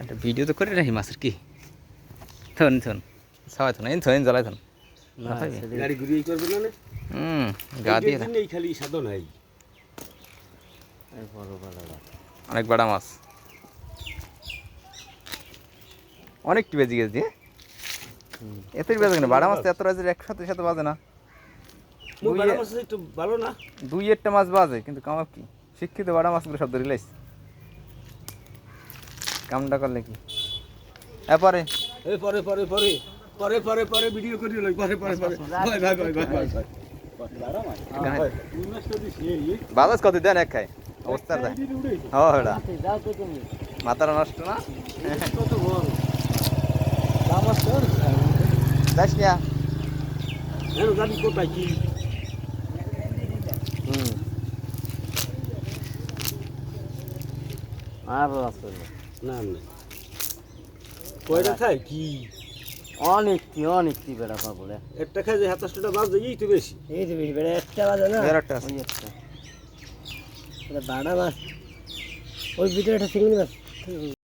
একটা ভিডিও তো করে রাখি মাছের কি থন থন সবাই থন এন থন জ্বালাই থন গাড়ি ঘুরিয়ে করবে না গা দিয়ে এই খালি সাধন হয় অনেক বড় মাছ অনেকটি বেজে গেছে এতই বেজে কেন বড় মাছ এত রাজের একসাথে সাথে বাজে না একটু ভালো না দুই একটা মাছ বাজে কিন্তু কামার কি শিক্ষিত বড় মাছগুলো সব ধরে লাইছে কামটা করলে কি পরে পরে পরে পরে পরে পরে পরে ভিডিও করি লই পরে পরে পরে ভাই ভাই ভাই ভাই ভাই বাজাজ কত দেন এক খায় অবস্থা দেয় হ্যাঁ মাথাটা নষ্ট না কত বড় দাম আছে যাস না এর গাড়ি কোথায় কি আর আছে না না কয়টা খায় কি অনেকটি বেড়া পাবো রে একটা খায় যে 27টা বাজে এই তো বেশি এই যে বেশি বেড়া একটা বাজে না একটা আছে। ওই একটা এটা বাড়া মাছ ওই ভিতরে একটা চিংড়ি মাছ